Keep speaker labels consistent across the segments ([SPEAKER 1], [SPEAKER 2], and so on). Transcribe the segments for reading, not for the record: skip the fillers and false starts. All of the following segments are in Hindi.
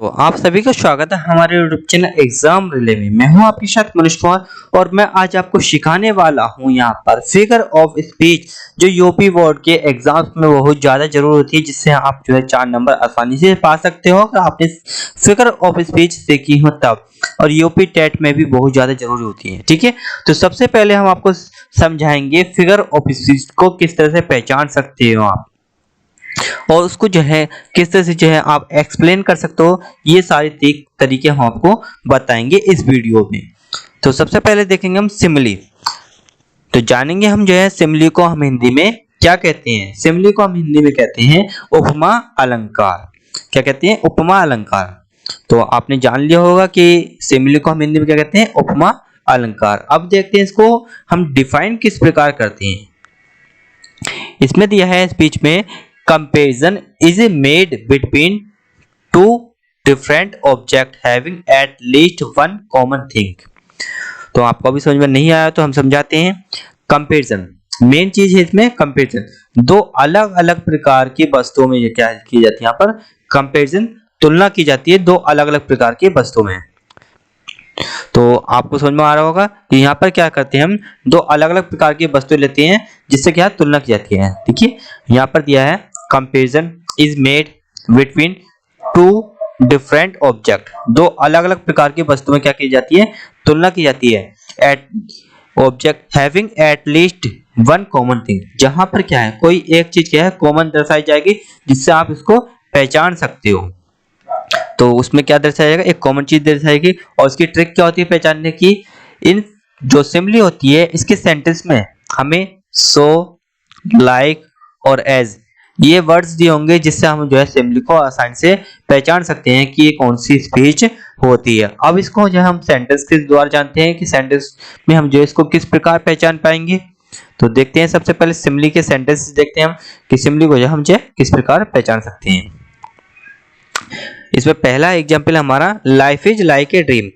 [SPEAKER 1] तो आप सभी का स्वागत है हमारे यूट्यूब चैनल एग्जाम रिले में। मैं हूं आपके साथ मनीष कुमार और मैं आज आपको सिखाने वाला हूं यहां पर फिगर ऑफ स्पीच जो यूपी बोर्ड के एग्जाम्स में बहुत ज्यादा जरूर होती है, जिससे आप जो है 4 नंबर आसानी से पा सकते हो अगर आपने फिगर ऑफ स्पीच सीखी हो तब। और यूपी टेट में भी बहुत ज्यादा जरूरी होती है। ठीक है, तो सबसे पहले हम आपको समझाएंगे फिगर ऑफ स्पीच को किस तरह से पहचान सकते हो आप, और उसको जो है किस तरह से जो है आप एक्सप्लेन कर सकते हो। ये सारे तरीके हम आपको बताएंगे इस वीडियो में। तो सबसे पहले देखेंगे हम सिमिली। तो जानेंगे हम जो है सिमिली को हम हिंदी में क्या कहते हैं। सिमिली को हम हिंदी में कहते हैं उपमा अलंकार। क्या कहते हैं? उपमा अलंकार। तो आपने जान लिया होगा कि सिमिली को हम हिंदी में क्या कहते हैं, उपमा अलंकार। अब देखते हैं इसको हम डिफाइन किस प्रकार करते हैं। इसमें दिया है स्पीच में comparison is made between two different objects having at least one common thing। तो आपको अभी समझ में नहीं आया तो हम समझाते हैं। कंपैरिजन मेन चीज है इसमें। कंपैरिजन दो अलग अलग प्रकार की वस्तुओं में ये क्या की जाती है, यहाँ पर कंपैरिजन तुलना की जाती है दो अलग अलग प्रकार की वस्तुओं में। तो आपको समझ में आ रहा होगा कि यहाँ पर क्या करते हैं, हम दो अलग अलग प्रकार की वस्तु लेते हैं जिससे क्या तुलना की जाती है। देखिए यहाँ पर दिया है comparison is made between two different object. दो अलग अलग प्रकार की वस्तुओं में क्या की जाती है, तुलना की जाती है। At object having at least one common thing, जहां पर क्या है कोई एक चीज क्या है कॉमन दर्शाई जाएगी जिससे आप इसको पहचान सकते हो। तो उसमें क्या दर्शाया जाएगा, एक कॉमन चीज दर्शाएगी। और उसकी ट्रिक क्या होती है पहचानने की, इन जो सिमिली होती है इसके सेंटेंस में हमें सो, लाइक और एज ये वर्ड्स दिए होंगे जिससे हम जो है सिमिली को आसानी से पहचान सकते हैं कि ये कौन सी स्पीच होती है। अब इसको जो है हम सेंटेंस के द्वारा जानते हैं कि सेंटेंस में हम जो इसको किस प्रकार पहचान पाएंगे। तो देखते हैं सबसे पहले सिमिली के सेंटेंस देखते हैं हम कि सिमिली को जो हम जो किस प्रकार पहचान सकते हैं। इसमें पहला एग्जाम्पल हमारा life is like a dream.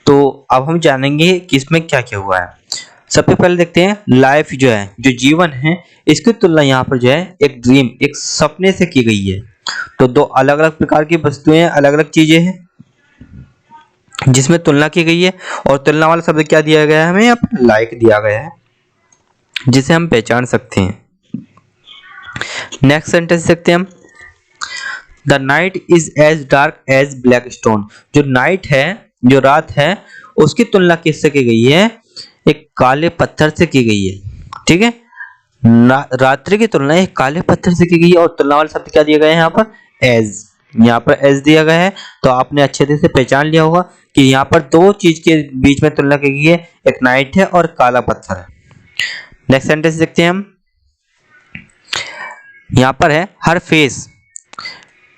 [SPEAKER 1] तो अब हम जानेंगे कि इसमें क्या क्या हुआ है। सबसे पहले देखते हैं लाइफ जो है, जो जीवन है, इसकी तुलना यहाँ पर जो है एक ड्रीम, एक सपने से की गई है। तो दो अलग अलग प्रकार की वस्तुएं, अलग अलग चीजें हैं जिसमें तुलना की गई है। और तुलना वाला शब्द क्या दिया गया है, हमें यहाँ पर लाइक दिया गया है जिसे हम पहचान सकते हैं। नेक्स्ट सेंटेंस देखते हैं हम, the night is as dark as black stone. जो नाइट है, जो रात है, उसकी तुलना किससे की गई है, एक काले पत्थर से की गई है। ठीक है, रात्रि की तुलना एक काले पत्थर से की गई है। और तुलना वाला शब्द क्या दिया गया है यहाँ पर, एज। यहाँ पर एज दिया गया है। तो आपने अच्छे तरह से पहचान लिया होगा कि यहाँ पर दो चीज के बीच में तुलना की गई है, एक नाइट है और काला पत्थर है। नेक्स्ट सेंटेंस देखते हैं हम, यहाँ पर है her face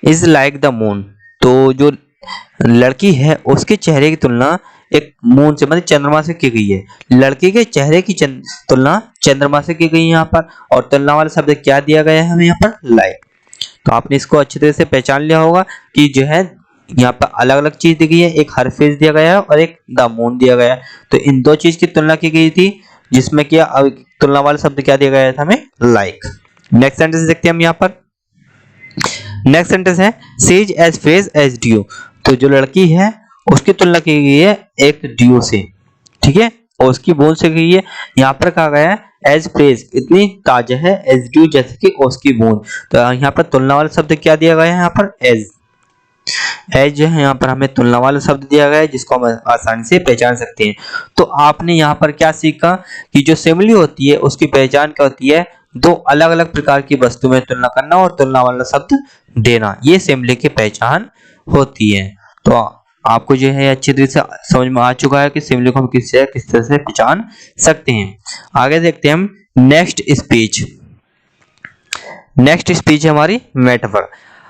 [SPEAKER 1] is like the moon. तो जो लड़की है उसके चेहरे की तुलना एक मून से, मतलब चंद्रमा से की गई है। लड़की के चेहरे की तुलना चंद्रमा से की गई है यहाँ पर। और तुलना वाला शब्द क्या दिया गया है हमें यहाँ पर, लाइक। तो आपने इसको अच्छी तरह से पहचान लिया होगा कि जो है यहाँ पर अलग अलग चीज दी गई है, एक हर फेस दिया गया है और एक द मून दिया गया है। तो इन दो चीज की तुलना की गई थी जिसमें क्या तुलना वाला शब्द क्या दिया गया था हमें, लाइक। नेक्स्ट सेंटेंस देखते हैं हम यहाँ पर। नेक्स्ट सेंटेंस है sage as phase as dew. तो जो लड़की है उसकी तुलना की गई है एक ड्यू से। ठीक है, और उसकी बूंद से की है। यहाँ पर कहा गया है एज फ्रेज, इतनी ताजा है, एज ड्यू जैसे कि उसकी बूंद। तो यहाँ पर तुलना वाला शब्द क्या दिया गया है यहाँ पर, एज। एज जो है यहाँ पर हमें तुलना वाला शब्द दिया गया है जिसको हम आसानी से पहचान सकते हैं। तो आपने यहाँ पर क्या सीखा कि जो सिमिली होती है उसकी पहचान क्या होती है, दो अलग अलग प्रकार की वस्तु में तुलना करना और तुलना वाला शब्द देना, ये सिमिली की पहचान होती है। तो आपको जो है अच्छी तरह से समझ में आ चुका है कि सिमिली को हम किस तरह से पहचान सकते हैं। आगे देखते हैं हम नेक्स्ट स्पीच। नेक्स्ट स्पीच है हमारी मेटाफर।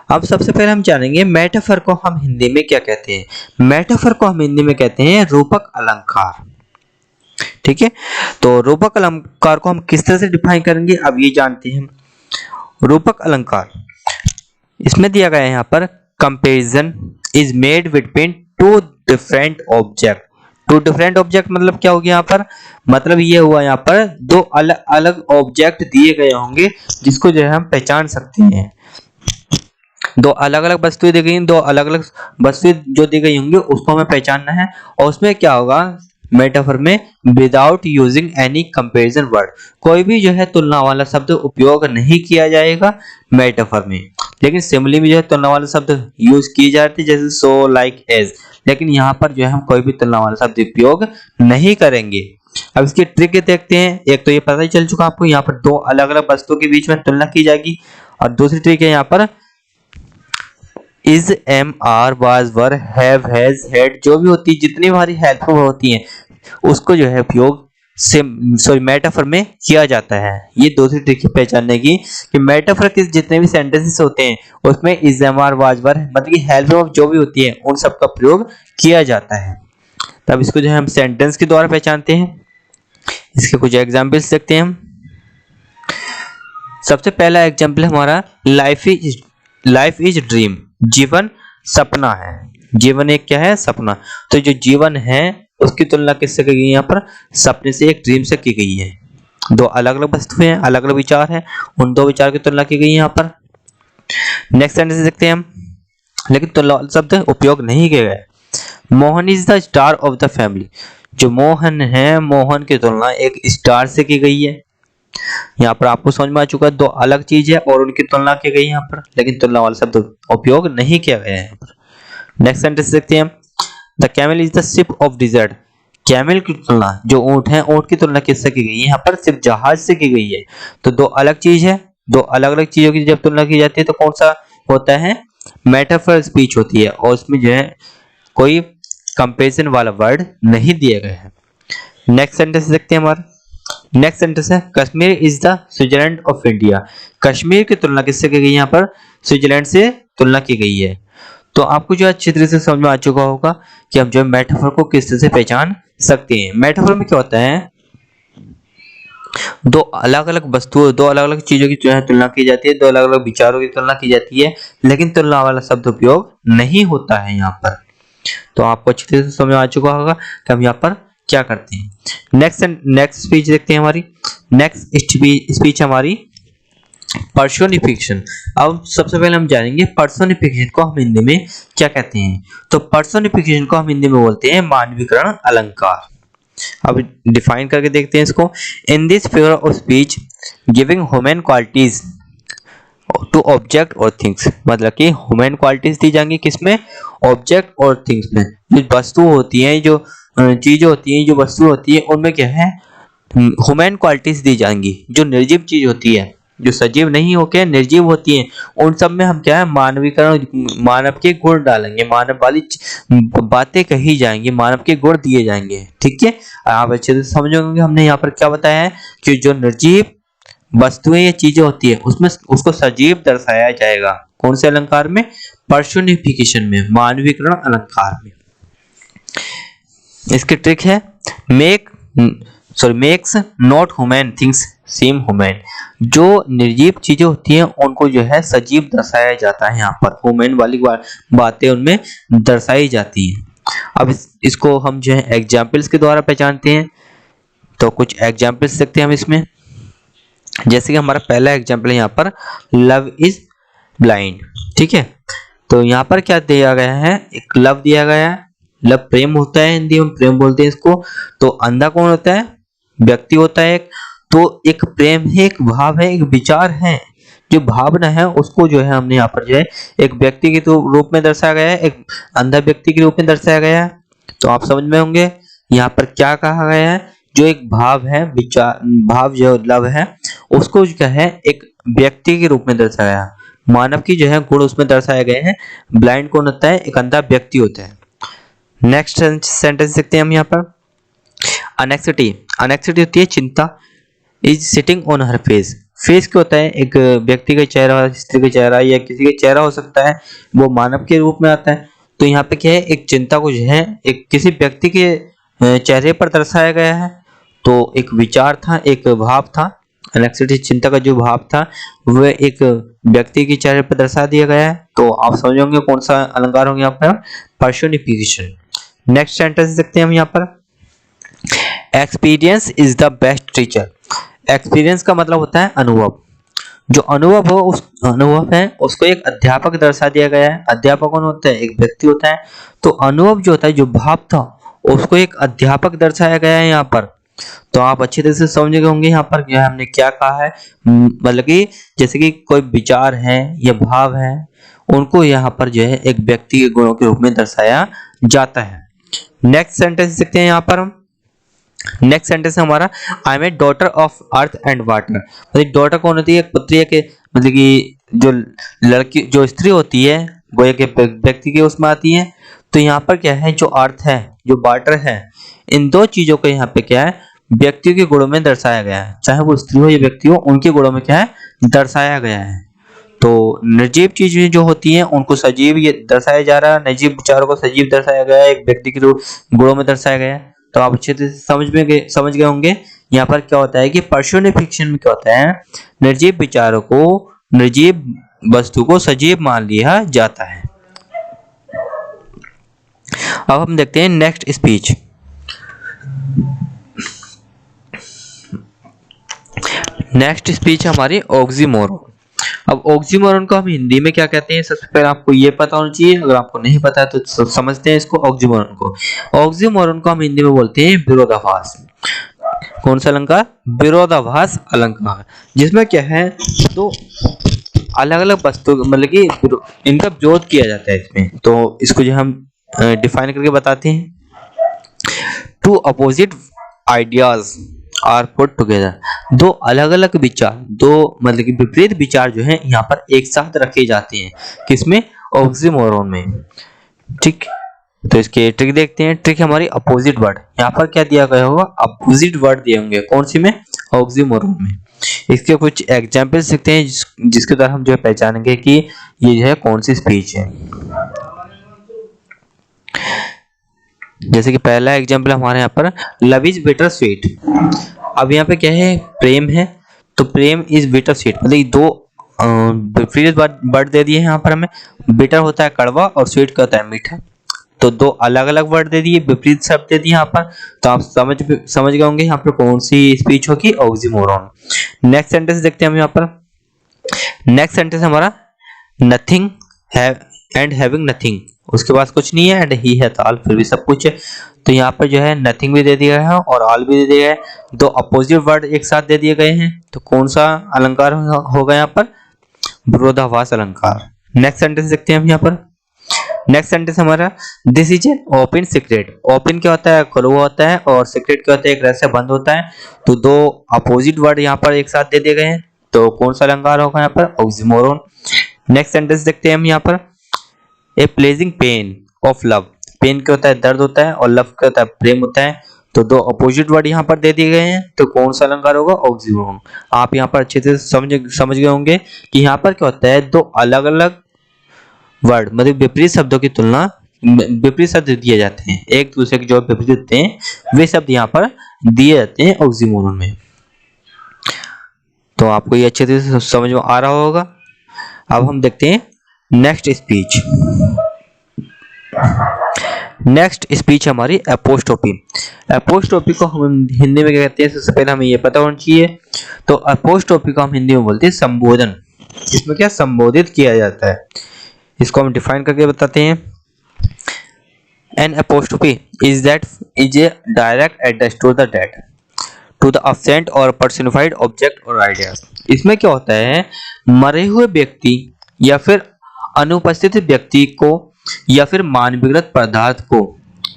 [SPEAKER 1] अब सबसे पहले हम जानेंगे मेटाफर को हम हिंदी में क्या कहते हैं। मेटाफर को हम हिंदी में कहते हैं रूपक अलंकार। ठीक है, तो रूपक अलंकार को हम किस तरह से डिफाइन करेंगे अब ये जानते हैं। रूपक अलंकार, इसमें दिया गया है यहाँ पर comparison is made between two different object. Two different object मतलब क्या हो गया यहाँ पर, मतलब ये हुआ यहाँ पर दो अलग अलग ऑब्जेक्ट दिए गए होंगे जिसको जो है हम पहचान सकते हैं। दो अलग अलग वस्तुएं दी गई हैं, दो अलग अलग वस्तुएं जो दी गई होंगी उसको हमें पहचानना है। और उसमें क्या होगा मेटाफर में, without using any comparison word, कोई भी जो है तुलना वाला शब्द उपयोग नहीं किया जाएगा मेटाफर में। लेकिन सिमिली में जो है तुलना वाले शब्द यूज किए जाते हैं, जैसे सो, लाइक, एज। लेकिन यहाँ पर जो है हम कोई भी तुलना वाला शब्द उपयोग नहीं करेंगे। अब इसकी ट्रिक देखते हैं। एक तो ये पता ही चल चुका आपको, यहाँ पर दो अलग अलग वस्तुओं के बीच में तुलना की जाएगी। और दूसरी ट्रिक है यहाँ पर is, am, are, was, were, have, has, had, जो भी होती है, जितनी हमारी हेल्पफुल होती हैं उसको जो है उपयोग से मेटाफर में किया जाता है। ये दूसरी ट्रिक है पहचानने की कि मेटाफर के जितने भी सेंटेंसेस होते हैं उसमें इज, एम, आर, वाज, वर मतलब कि हेल्प जो भी होती है उन सब का प्रयोग किया जाता है। तब इसको जो है हम सेंटेंस के द्वारा पहचानते हैं। इसके कुछ एग्जांपल्स देखते हैं हम। सबसे पहला एग्जांपल हमारा लाइफ इज ड्रीम, जीवन सपना है। जीवन एक क्या है? सपना। तो जो जीवन है उसकी तुलना किससे की गई है? यहाँ पर सपने से, एक ड्रीम से की गई है। दो अलग अलग वस्तुएं हैं, अलग अलग विचार है, उन दो विचार की तुलना की गई है यहाँ पर। नेक्स्ट सेंटेंस देखते हैं हम, लेकिन तुलना शब्द उपयोग नहीं किए गए। Mohan is the star of the family, जो मोहन है, मोहन की तुलना एक स्टार से की गई है। यहाँ पर आपको समझ में आ चुका है, दो अलग चीज है और उनकी तुलना की गई यहाँ पर, लेकिन तुलना वाला शब्द उपयोग नहीं किया गया है यहाँ पर। नेक्स्ट सेंटेंस देखते हैं, the camel is the ship of dessert, camel की तुलना, जो ऊंट है, ऊंट की तुलना किससे की गई है? यहाँ पर सिर्फ जहाज से की गई है। तो दो अलग चीज है, दो अलग अलग चीजों की जब तुलना की जाती है तो कौन सा होता है? मेटाफर स्पीच होती है, और उसमें जो है कोई कंपेरिजन वाला वर्ड नहीं दिया गया है। नेक्स्ट सेंटेंस देखते हैं हमारा। नेक्स्ट सेंटेंस है, Kashmir is the Switzerland of India, Kashmir की तुलना किससे की गई? यहाँ पर स्विट्जरलैंड से तुलना की गई है। तो आपको जो अच्छी तरह से समझ में आ चुका होगा कि हम जो मेटाफर को किस तरह से पहचान सकते हैं। मेटाफर में क्या होता है? दो अलग अलग वस्तुओं, दो अलग अलग चीजों की जो है तुलना की जाती है, दो अलग अलग विचारों की तुलना की जाती है, लेकिन तुलना वाला शब्द उपयोग नहीं होता है यहाँ पर। तो आपको अच्छी तरह से समझ में आ चुका होगा कि हम यहाँ पर क्या करते हैं। नेक्स्ट स्पीच देखते हैं हमारी। नेक्स्ट स्पीच हमारी पर्सोनिफिकेशन। अब सबसे पहले हम जानेंगे पर्सोनिफिकेशन को हम हिंदी में क्या कहते हैं। तो पर्सोनिफिकेशन को हम हिंदी में बोलते हैं मानवीकरण अलंकार। अब डिफाइन करके देखते हैं इसको। In this figure of speech giving human qualities to object और थिंग्स, मतलब कि ह्यूमन क्वालिटीज दी जाएंगी किसमें? ऑब्जेक्ट और थिंग्स में। जो वस्तु होती हैं, जो चीजें होती हैं, जो वस्तु होती है, उनमें क्या है? ह्यूमन क्वालिटीज दी जाएंगी। जो निर्जीव चीज होती है, जो सजीव नहीं होके निर्जीव होती हैं, उन सब में हम क्या है? मानवीकरण, मानव के गुण डालेंगे, मानव वाली बातें कही जाएंगी, मानव के गुण दिए जाएंगे। ठीक है, आप अच्छे से समझोगे हमने यहाँ पर क्या बताया है कि जो निर्जीव वस्तुएं या चीजें होती है उसमें उसको सजीव दर्शाया जाएगा। कौन से अलंकार में? पर्सोनिफिकेशन में, मानवीकरण अलंकार में। इसकी ट्रिक है makes not human things same human, जो निर्जीव चीजें होती हैं उनको जो है सजीव दर्शाया जाता है। यहाँ पर ह्यूमन वाली बातें उनमें दर्शाई जाती हैं। अब इसको हम जो है एग्जाम्पल्स के द्वारा पहचानते हैं। तो कुछ एग्जाम्पल्स देखते हैं हम इसमें। जैसे कि हमारा पहला एग्जाम्पल है यहाँ पर, लव इज ब्लाइंड। ठीक है, तो यहाँ पर क्या दिया गया है? एक लव दिया गया है। लव प्रेम होता है, हिंदी में प्रेम बोलते हैं इसको। तो अंधा कौन होता है? व्यक्ति होता है। तो एक प्रेम है, एक भाव है, एक विचार है। जो भावना है उसको जो है हमने यहाँ पर जो है एक व्यक्ति के रूप में दर्शाया गया है, एक अंधा व्यक्ति के रूप में दर्शाया गया है। तो आप समझ में होंगे यहाँ पर क्या कहा गया है। जो एक भाव है, विचार, भाव जो लव है, उसको क्या है? एक व्यक्ति के रूप में दर्शाया गया है। मानव की जो है गुण उसमें दर्शाए गए हैं। ब्लाइंड कौन होता है? एक अंधा व्यक्ति होता है। नेक्स्ट सेंटेंस देखते हैं हम यहाँ पर। अनेक्सिटी, अनेक्सिटी होती है चिंता। Is sitting on her face, face क्या होता है? एक व्यक्ति का चेहरा, स्त्री का चेहरा या किसी का चेहरा हो सकता है, वो मानव के रूप में आता है। तो यहाँ पे क्या है? एक चिंता को जो है एक किसी व्यक्ति के चेहरे पर दर्शाया गया है। तो एक विचार था, एक भाव था। एनेक्सिटी चिंता का जो भाव था वह एक व्यक्ति के चेहरे पर दर्शा दिया गया है। तो आप समझोगे कौन सा अलंकार होंगे यहाँ पर? पर्सोनिफिकेशन। नेक्स्ट सेंटेंस देखते हैं हम यहाँ पर। Experience is the best teacher, experience का मतलब होता है अनुभव। जो अनुभव हो उस अनुभव है उसको एक अध्यापक दर्शा दिया गया है। अध्यापक कौन होता है? एक व्यक्ति होता है। तो अनुभव जो होता है, जो भाव था, उसको एक अध्यापक दर्शाया गया है यहाँ पर। तो आप अच्छी तरह से समझ गए होंगे यहाँ पर क्या हमने क्या कहा है। मतलब कि जैसे कि कोई विचार है या भाव है, उनको यहाँ पर जो है एक व्यक्ति के गुणों के रूप में दर्शाया जाता है। नेक्स्ट सेंटेंस देखते हैं यहाँ पर हम। नेक्स्ट सेंटेंस है हमारा, I am a daughter of earth and water. मतलब डॉटर कौन होती है? एक पुत्री है कि मतलब कि जो लड़की जो स्त्री होती है वो एक व्यक्ति के उसमें आती है। तो यहाँ पर क्या है, जो अर्थ है जो वाटर है, इन दो चीजों को यहाँ पे क्या है, व्यक्ति के गुणों में दर्शाया गया है। चाहे वो स्त्री हो या व्यक्ति हो, उनके गुणों में क्या है, दर्शाया गया है। तो निर्जीव चीजें जो होती हैं उनको सजीव ये दर्शाया जा रहा है, निर्जीव विचारों को सजीव दर्शाया गया है, एक व्यक्ति के गुणों में दर्शाया गया है। तो आप अच्छे से समझ गए होंगे यहाँ पर क्या होता है कि पर्सोनिफिकेशन में क्या होता है, निर्जीव विचारों को, निर्जीव वस्तु को सजीव मान लिया जाता है। अब हम देखते हैं नेक्स्ट स्पीच। नेक्स्ट स्पीच हमारी ऑक्सीमोरोन। अब ऑक्सीमोरोन को हम हिंदी में क्या कहते हैं, सबसे पहले आपको ये पता होना चाहिए। अगर आपको नहीं पता है तो समझते हैं इसको। ऑक्सीमोरोन को हम हिंदी में बोलते हैं विरोधाभास। कौन सा अलंकार? विरोधाभास अलंकार, जिसमें क्या है, तो अलग अलग वस्तु मतलब कि इनका विरोध किया जाता है इसमें। तो इसको जो हम डिफाइन करके बताते हैं। Two opposite ideas are put together. दो अलग अलग विचार, दो मतलब कि विपरीत विचार जो है यहाँ पर एक साथ रखे जाते हैं। किसमें? ऑक्सीमोरोन में। ठीक, तो इसके ट्रिक देखते हैं। ट्रिक हमारी अपोजिट वर्ड। यहाँ पर क्या दिया गया होगा? अपोजिट वर्ड दिए होंगे। कौन सी में? ऑक्सीमोरोन में। इसके कुछ एग्जाम्पल्स देखते हैं जिसके द्वारा हम जो है पहचानेंगे कि ये जो है कौन सी स्पीच है। जैसे कि पहला एग्जाम्पल हमारे यहाँ पर, लव इज बिटर स्वीट। अब यहाँ पे क्या है? प्रेम है, तो प्रेम इज बिटर स्वीट, मतलब दो विपरीत वर्ड दे दिए हैं यहाँ पर हमें। बिटर होता है कड़वा और स्वीट का होता है मीठा। तो दो अलग अलग वर्ड दे दिए, विपरीत शब्द दे दिए यहाँ पर। तो आप समझ गए होंगे यहाँ पर कौन सी स्पीच होगी? ऑक्सीमोरोन। नेक्स्ट सेंटेंस देखते हैं हम यहाँ पर। नेक्स्ट सेंटेंस हमारा, nothing have and having nothing. उसके पास कुछ नहीं है एंड ही है तो ऑल, फिर भी सब कुछ है। तो यहाँ पर जो है नथिंग भी दे दिया है और ऑल भी दे दिया है। दो अपोजिट वर्ड एक साथ दे दिए गए हैं। तो कौन सा अलंकार होगा यहाँ पर? विरोधाभास अलंकार। नेक्स्ट सेंटेंस देखते हैं हम यहाँ पर। नेक्स्ट सेंटेंस हमारा, this is an open secret. Open क्या होता है? खुला हुआ होता है, और सीक्रेट क्या होता है? एक रहस्य बंद होता है। तो दो अपोजिट वर्ड यहाँ पर एक साथ दे दिए गए हैं। तो कौन सा अलंकार होगा यहाँ पर? ऑक्सीमोरोन। नेक्स्ट सेंटेंस देखते हैं हम यहाँ पर, a pleasing pain of love. Pain क्या होता है? दर्द होता है, और लव क्या होता है? प्रेम होता है। तो दो अपोजिट वर्ड यहाँ पर दे दिए गए हैं। तो कौन सा अलंकार होगा? ऑक्सीमोरोन। आप यहाँ पर अच्छे से समझ गए होंगे कि यहाँ पर क्या होता है, दो अलग अलग वर्ड मतलब विपरीत शब्दों की तुलना, विपरीत शब्द दिए जाते हैं, एक दूसरे के जो विपरीत होते हैं वे शब्द यहाँ पर दिए जाते हैं ऑक्सीमोरोन में। तो आपको ये अच्छे से समझ में आ रहा होगा। अब हम देखते हैं नेक्स्ट स्पीच। नेक्स्ट स्पीच हमारी एपोस्ट्रोफी। एपोस्ट्रोफी को हम हिंदी में क्या कहते हैं, सबसे पहले हमें ये पता होना चाहिए। तो एपोस्ट्रोफी को हम हिंदी में बोलते हैं संबोधन। इसमें क्या संबोधित किया जाता है, इसको हम डिफाइन करके बताते हैं। An apostrophe is a direct address to the dead, to the absent or personified object or idea. इसमें क्या होता है, मरे हुए व्यक्ति या फिर अनुपस्थित व्यक्ति को या फिर मानवीकृत पदार्थ को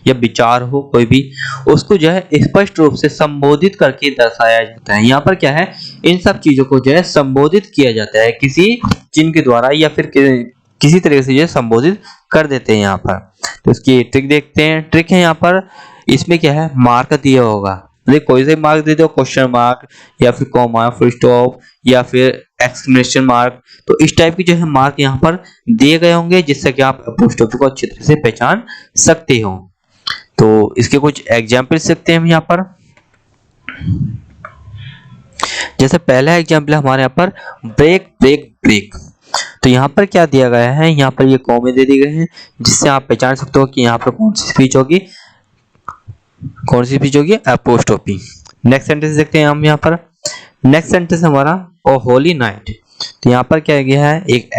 [SPEAKER 1] या विचार हो कोई भी, उसको जो है स्पष्ट रूप से संबोधित करके दर्शाया जाता है। यहाँ पर क्या है, इन सब चीजों को जो है संबोधित किया जाता है किसी चिन्ह के द्वारा या फिर किसी तरह से जो संबोधित कर देते हैं यहाँ पर। तो इसकी ट्रिक देखते हैं। ट्रिक है यहाँ पर, इसमें क्या है, मार्क दिया होगा, कोई से मार्क दे दो, क्वेश्चन मार्क या फिर कॉमा, फुल स्टॉप या फिर एक्सक्लेमेशन मार्क। तो इस टाइप की जो है मार्क यहाँ पर दिए गए होंगे, जिससे कि आप एपोस्ट्रोफी को अच्छी तरह से पहचान सकते हो। तो इसके कुछ एग्जाम्पल सकते हैं हम यहाँ पर। जैसे पहला एग्जाम्पल हमारे यहाँ पर ब्रेक ब्रेक ब्रेक। तो यहाँ पर क्या दिया गया है, यहाँ पर ये कॉमे दे दिए गए हैं, जिससे आप पहचान सकते हो कि यहाँ पर कौन सी स्पीच होगी, कौन सी स्पीच होगी, एपोस्ट्रोफी। नेक्स्ट सेंटेंस देखते हैं हम यहाँ पर। नेक्स्ट सेंटेंस हमारा ओ होली नाइट। तो यहाँ पर क्या गया है, एक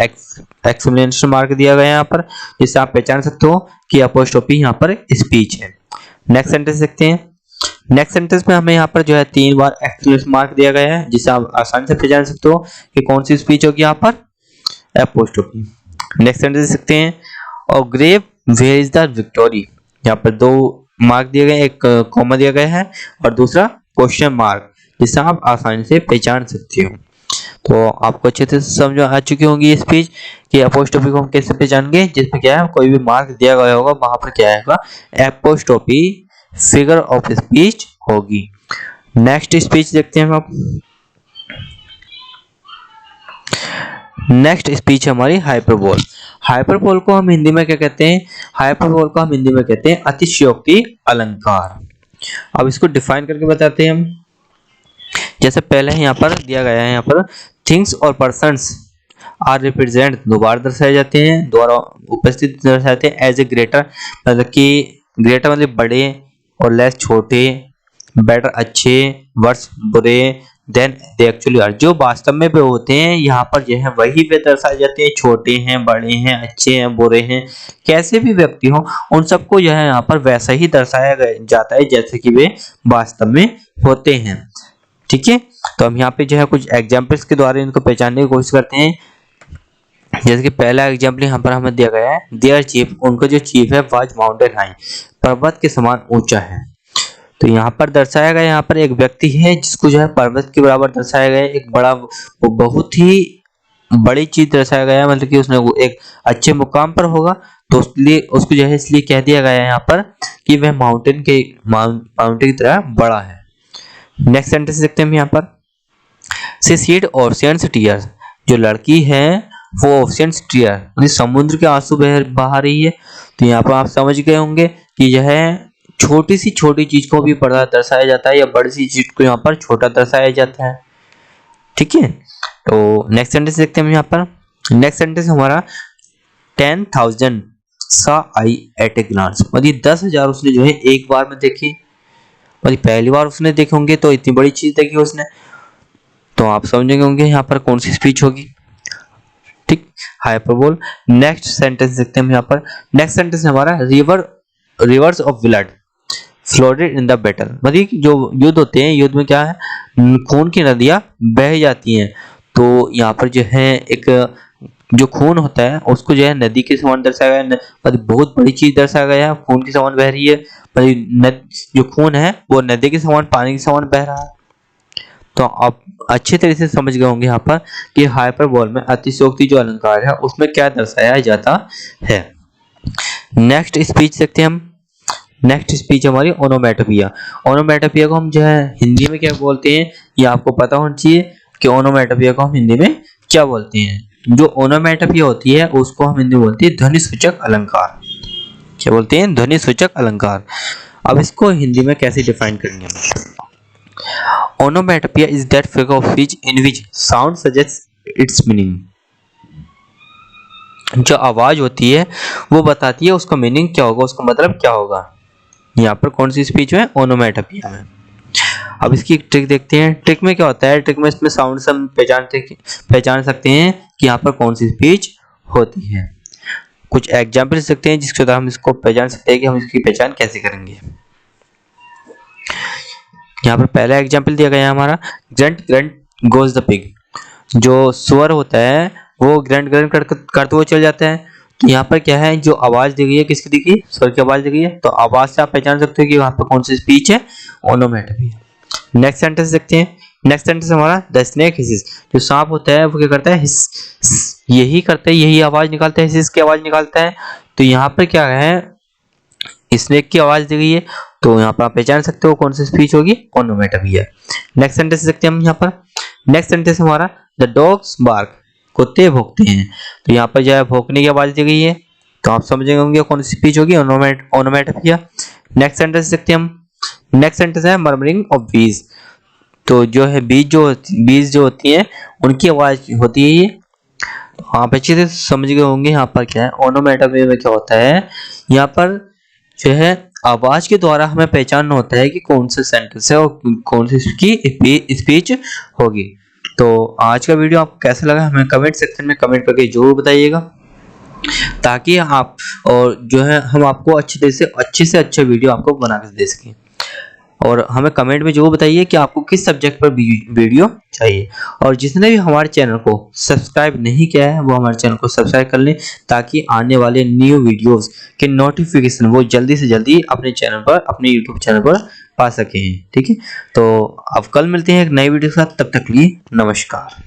[SPEAKER 1] एक्सक्लेमेशन मार्क दिया गया है यहाँ पर, जिससे आप पहचान सकते हो कि अपोस्ट्रोफी यहाँ पर स्पीच है। नेक्स्ट सेंटेंस देखते हैं। नेक्स्ट सेंटेंस में हमें यहाँ पर जो है 3 बार एक्सक्लेमेशन मार्क दिया गया है, जिससे आप आसानी से पहचान सकते हो कि कौन सी स्पीच होगी यहाँ पर, अपोस्ट्रोफी। नेक्स्ट सेंटेंस देखते हैं। O grave where is the victory, यहाँ पर 2 मार्क दिए गए, एक कॉमा दिया गया है और दूसरा क्वेश्चन मार्क, जिससे आप आसानी से पहचान सकते हो। तो आपको अच्छे से समझ आ चुकी होंगी ये स्पीच कि अपोस्ट्रोफी को हम कैसे पहचानेंगे, जिसमें क्या है कोई भी मार्क दिया गया होगा वहां पर क्या आएगा, अपोस्ट्रोफी फिगर ऑफ स्पीच होगी। नेक्स्ट स्पीच देखते हैं आप। नेक्स्ट स्पीच हमारी हाइपरबोल। हाइपरबोल को हम हिंदी में क्या कहते हैं, हाइपरबोल को हम हिंदी में कहते हैं अतिशयोक्ति अलंकार। अब इसको डिफाइन करके बताते हैं हम। जैसे पहले यहाँ पर दिया गया है, यहाँ पर थिंग्स और पर्सन्स आर रिप्रेजेंट दोबारा दर्शाए जाते हैं, द्वारा उपस्थित दर्शाते हैं एज ए ग्रेटर, मतलब कि ग्रेटर मतलब बड़े और लेस छोटे, बेटर अच्छे, वर्स बुरे, देन दे एक्चुअली आर जो वास्तव में वे होते हैं यहाँ पर जो है वही वे दर्शाए जाते हैं, छोटे हैं, बड़े हैं, अच्छे हैं, बुरे हैं, कैसे भी व्यक्ति हो उन सबको जो है यहाँ पर वैसा ही दर्शाया जाता है जैसे कि वे वास्तव में होते हैं। ठीक है, तो हम यहाँ पे जो है कुछ एग्जाम्पल्स के द्वारा इनको पहचानने की कोशिश करते हैं। जैसे कि पहला एग्जाम्पल यहाँ पर हमें दिया गया है, देयर चीफ, उनका जो चीफ है वाज माउंटेन हाई, पर्वत के समान ऊंचा है। तो यहाँ पर दर्शाया गया, यहाँ पर एक व्यक्ति है जिसको जो है पर्वत के बराबर दर्शाया गया है, एक बड़ा वो बहुत ही बड़ी चीज दर्शाया गया है, मतलब कि उसने वो एक अच्छे मुकाम पर होगा, तो इसलिए उसको जो है इसलिए कह दिया गया है यहाँ पर कि वह माउंटेन की तरह बड़ा है। नेक्स्ट सेंटेंस देखते हैं हम यहाँ पर। सी सीड ओशियंस टीयर्स, जो लड़की है वो ओशियंस टीयर मतलब समुद्र के आंसू बहा रही है। तो यहाँ पर आप समझ गए होंगे कि यह छोटी सी छोटी चीज को भी बड़ा दर्शाया जाता है या बड़ी सी चीज को यहाँ पर छोटा दर्शाया जाता है। ठीक है, तो नेक्स्ट सेंटेंस देखते हैं हम यहाँ पर। नेक्स्ट सेंटेंस हमारा 10,000 saw I at a glance, मतलब 10,000 उसने जो है एक बार में देखी, मतलब पहली बार उसने देखे होंगे तो इतनी बड़ी चीज देखी उसने, तो आप समझेंगे होंगे यहाँ पर कौन सी स्पीच होगी। ठीक, हाइपरबोल। नेक्स्ट सेंटेंस देखते हैं हम यहाँ पर। नेक्स्ट सेंटेंस हमारा rivers of blood flooded in the battle, मतलब जो युद्ध होते हैं, युद्ध में क्या है खून की नदियां बह जाती हैं। तो यहाँ पर जो है एक जो खून होता है उसको जो है नदी के समान दर्शाया गया है, मतलब बहुत बड़ी चीज दर्शाया गया है, खून के समान बह रही है, मतलब जो खून है वो नदी के समान पानी के समान बह रहा है। तो आप अच्छे तरीके से समझ गए होंगे यहाँ पर कि हाइपरबोल में अतिशयोक्ति जो अलंकार है उसमें क्या दर्शाया जाता है। नेक्स्ट स्पीच देखते हैं हम। नेक्स्ट स्पीच हमारी ओनोमेटोपिया। ओनोमेटोपिया को हम जो है हिंदी में क्या बोलते हैं ये आपको पता होना चाहिए कि ओनोमेटोपिया को हम हिंदी में क्या बोलते हैं। जो ओनोमेटोपिया होती है उसको हम हिंदी में बोलते हैं ध्वनि सूचक अलंकार। क्या बोलते हैं, ध्वनि सूचक अलंकार। अब इसको हिंदी में कैसे डिफाइन करेंगे हम। Onomatopoeia is that figure of speech in which sound suggests its meaning, जो आवाज होती है वो बताती है उसका मीनिंग क्या होगा, उसका मतलब क्या होगा। यहाँ पर कौन सी स्पीच में, ओनोमेटोपिया में। अब इसकी एक ट्रिक देखते हैं। ट्रिक में क्या होता है, ट्रिक में इसमें साउंड से हम पहचान सकते हैं कि यहाँ पर कौन सी स्पीच होती है। कुछ एग्जाम्पल्स देखते हैं जिसके द्वारा हम इसको पहचान सकते हैं कि हम इसकी पहचान कैसे करेंगे। यहाँ पर पहला एग्जाम्पल दिया गया है हमारा, grunt grunt goes the pig, जो स्वर होता है वो ग्रंट ग्रंट करते हुए चल जाता है। तो यहाँ पर क्या है, जो आवाज दी गई है किसकी दी गई, स्वर की आवाज दी गई है, तो आवाज से आप पहचान सकते हो कि वहां पर कौन सी स्पीच है, ओनोमेटोपिया। नेक्स्ट सेंटेंस देखते हैं। नेक्स्ट सेंटेंस हमारा द स्नेक हिसेस, जो सांप होता है वो क्या करता है, हिस यही करता है, यही आवाज निकालता है, हिस की आवाज निकालता है। तो यहाँ पर क्या है, स्नेक की आवाज दी गई है, तो यहाँ पर आप पहचान सकते हो कौन सी स्पीच होगी, ओनोमेटोपिया। नेक्स्ट सेंटेंस देखते हैं हम यहाँ पर। नेक्स्ट सेंटेंस हमारा द डॉग्स बार्क, कुत्ते भौंकते हैं। तो यहाँ पर जो है भौंकने की आवाज दी गई है, तो आप समझेंगे होंगे कौन सी स्पीच होगी, ओनोमेटोपिया। नेक्स्ट सेंटेंस देखते हैं हम। नेक्स्ट सेंटेंस है मर्मरिंग ऑफ बीज, तो जो है बीज जो होती है उनकी आवाज होती है ये। तो आप अच्छे से समझ गए होंगे यहाँ पर क्या है, ओनोमेटोपिया में क्या होता है, यहाँ पर जो है आवाज के द्वारा हमें पहचानना होता है कि कौन सा सेंटेंस है और कौन सी इसकी स्पीच होगी। तो आज का वीडियो आपको कैसा लगा हमें कमेंट सेक्शन में कमेंट करके जरूर बताइएगा, ताकि आप और जो है हम आपको अच्छे से अच्छे वीडियो आपको बना के दे सकें। और हमें कमेंट में जरूर बताइए कि आपको किस सब्जेक्ट पर वीडियो चाहिए। और जिसने भी हमारे चैनल को सब्सक्राइब नहीं किया है वो हमारे चैनल को सब्सक्राइब कर लें, ताकि आने वाले न्यू वीडियोस के नोटिफिकेशन वो जल्दी से जल्दी अपने चैनल पर, अपने यूट्यूब चैनल पर पा सकें। ठीक है, तो अब कल मिलते हैं एक नई वीडियो के साथ, तब तक के लिए नमस्कार।